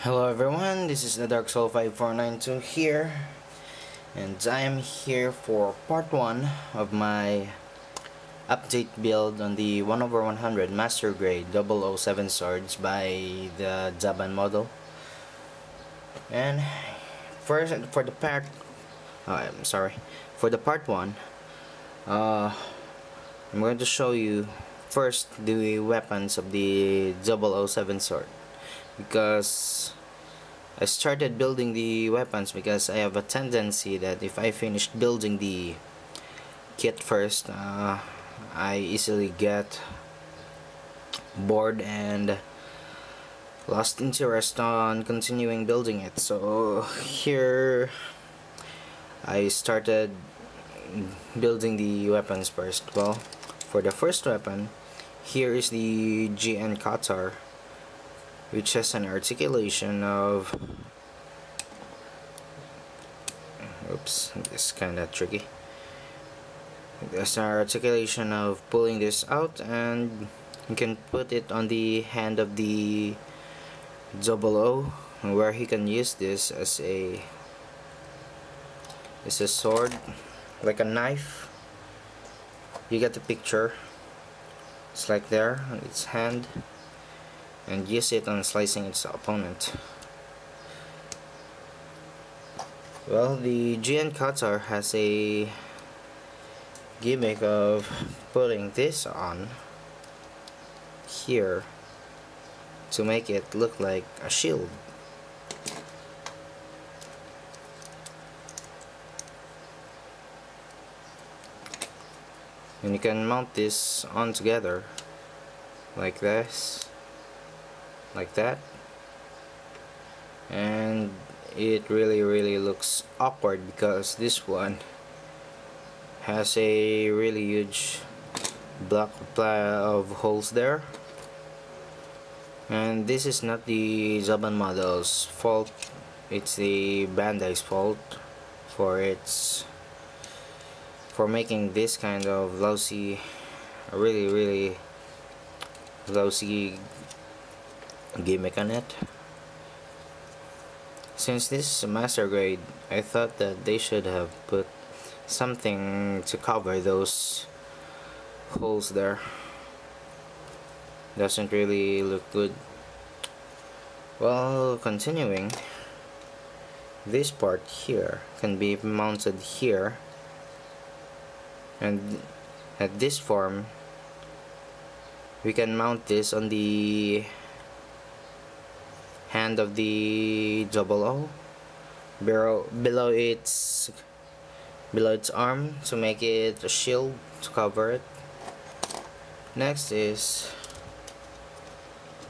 Hello everyone, this is the Dark Soul 5492 here, and I am here for part 1 of my update build on the 1/100 Master Grade 007 swords by the Daban model. And first, for the part, for the part 1, I'm going to show you first the weapons of the 007 sword, because I started building the weapons because I have a tendency that if I finish building the kit first, I easily get bored and lost interest on continuing building it. So here I started building the weapons first. Well, for the first weapon, here is the GN Qatar, which has an articulation of, oops, this is kinda tricky. There's an articulation of pulling this out, and you can put it on the hand of the 00, where he can use this as a sword, like a knife. You get the picture. It's like there on its hand, and use it on slicing its opponent. Well, the GN Qatar has a gimmick of putting this on here to make it look like a shield. And you can mount this on together like this, like that, and it really looks awkward because this one has a really huge block of holes there. And this is not the Daban model's fault, it's the Bandai's fault for making this kind of lousy, really lousy gimmick on it. Since this is a master grade, I thought that they should have put something to cover those holes there. Doesn't really look good. Well, continuing, this part here can be mounted here, and at this form we can mount this on the hand of the 00 below its arm to make it a shield to cover it. Next is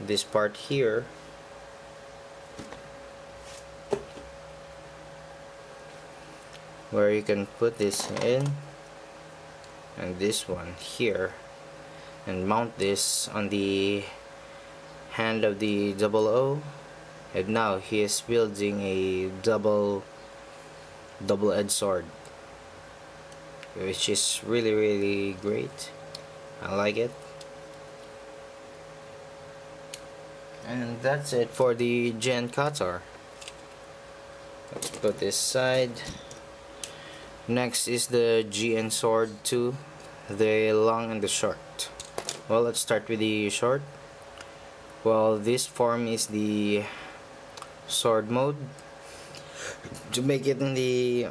this part here, where you can put this in, and this one here, and mount this on the hand of the 00. And now he is building a double-edged sword, which is really great. I like it. And that's it for the GN Qatar. Let's put this aside. Next is the GN Sword 2, the long and the short. Well, let's start with the short. Well, this form is the sword mode. To make it in the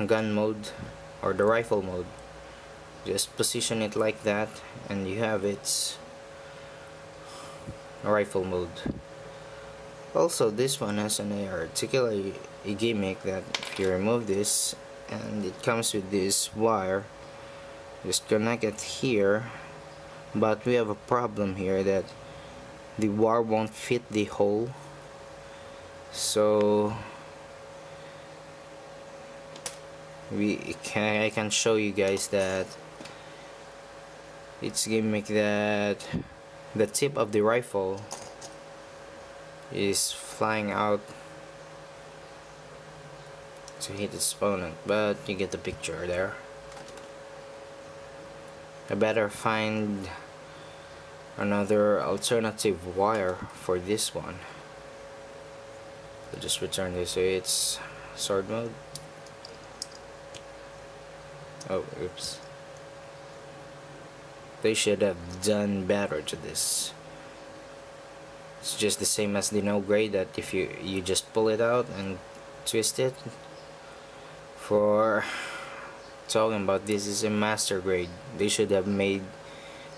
gun mode, or the rifle mode. Just position it like that, and you have its rifle mode. Also, this one has an articulate gimmick that if you remove this, and it comes with this wire, just connect it here. But we have a problem here that the wire won't fit the hole, so I can show you guys that it's gimmick that the tip of the rifle is flying out to hit its opponent, but you get the picture there. I better find another alternative wire for this one. So just return this, so it's sword mode. Oh, oops. They should have done better to this. It's just the same as the no grade, that if you just pull it out and twist it. For talking about this is a master grade, they should have made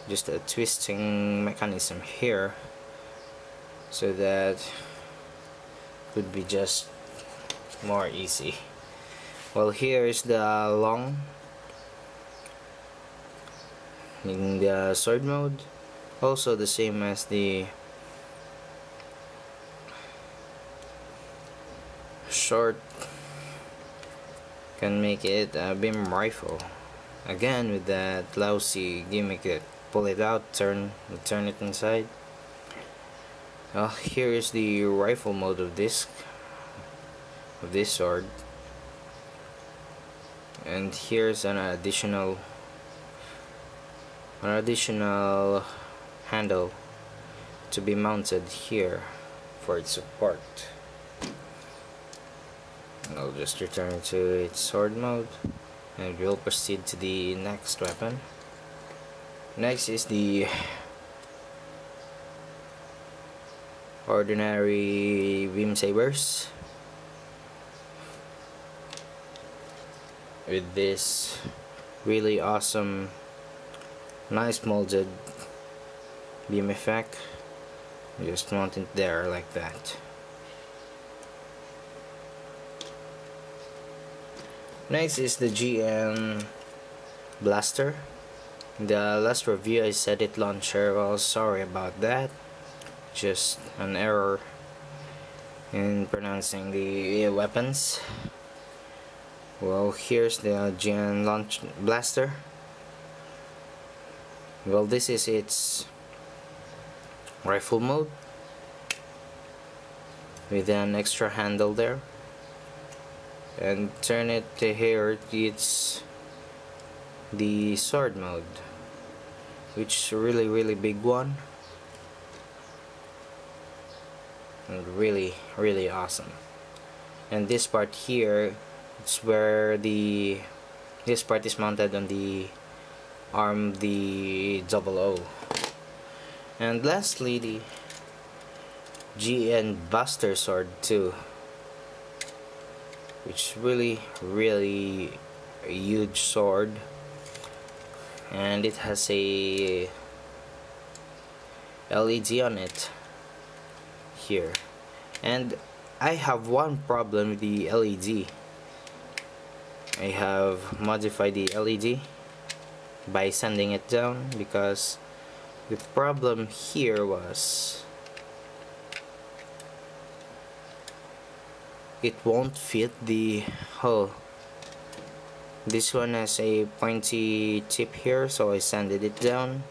just a twisting mechanism here, so that could be just more easy. Well, here is the long in the sword mode, also the same as the short. Can make it a beam rifle again with that lousy gimmick that pull it out, turn it inside. Well, here is the rifle mode of this sword, and here's an additional handle to be mounted here for its support. I'll just return to its sword mode, and we'll proceed to the next weapon. Next is the ordinary beam sabers with this really awesome, nice molded beam effect. Just mount it there like that. Next is the GN blaster. The last review I said it launcher. Well, sorry about that. Just an error in pronouncing the weapons. Well, here's the GN launch blaster. Well, this is its rifle mode with an extra handle there. And turn it to here, it's the sword mode, which is a really big one, and really awesome. And this part here, it's where this part is mounted on the arm, the 00. And lastly, the GN Buster Sword 2, which is really a huge sword, and it has a LED on it here. And I have one problem with the LED. I have modified the LED by sanding it down, because the problem here was it won't fit the hull. This one has a pointy tip here, so I sanded it down.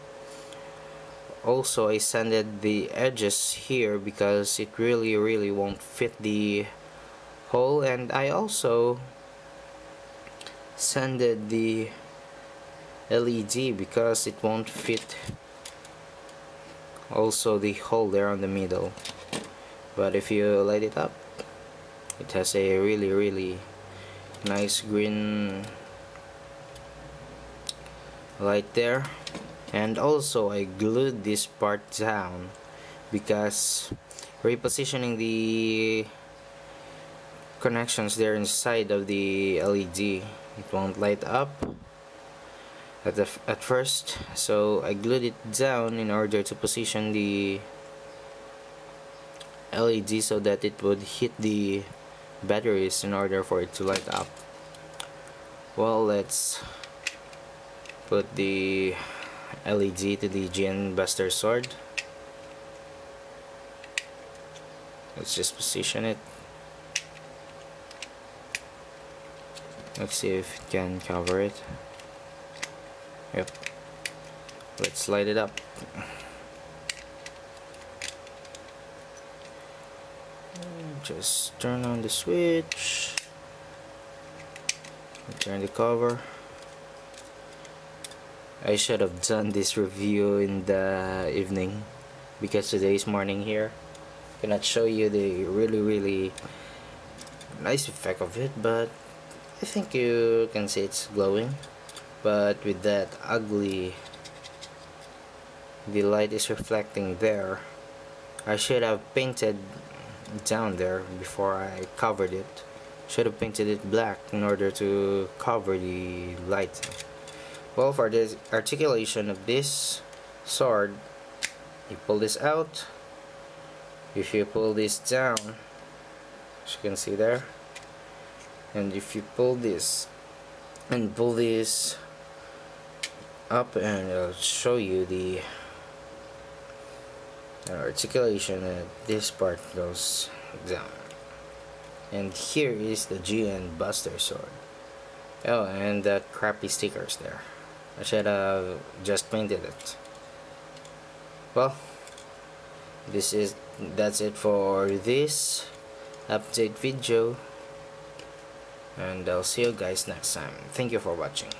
Also, I sanded the edges here because it really won't fit the hole, and I also sanded the LED because it won't fit also the hole there on the middle. But if you light it up, it has a really nice green light there. And also I glued this part down because repositioning the connections there inside of the LED, it won't light up at first, so I glued it down in order to position the LED so that it would hit the batteries in order for it to light up. Well, let's put the LED to the GN Buster Sword. Let's just position it. Let's see if it can cover it. Yep. Let's light it up. Just turn on the switch, turn the cover, I should have done this review in the evening because today is morning here. Cannot show you the really nice effect of it, but I think you can see it's glowing. But with that ugly, the light is reflecting there. I should have painted down there before I covered it. Should have painted it black in order to cover the light. Well, for the articulation of this sword, you pull this out. If you pull this down, as you can see there, and if you pull this and pull this up, and I'll show you the articulation, and this part goes down. And here is the GN Buster sword. Oh, and that crappy stickers there. I should have just painted it. Well, that's it for this update video, and I'll see you guys next time. Thank you for watching.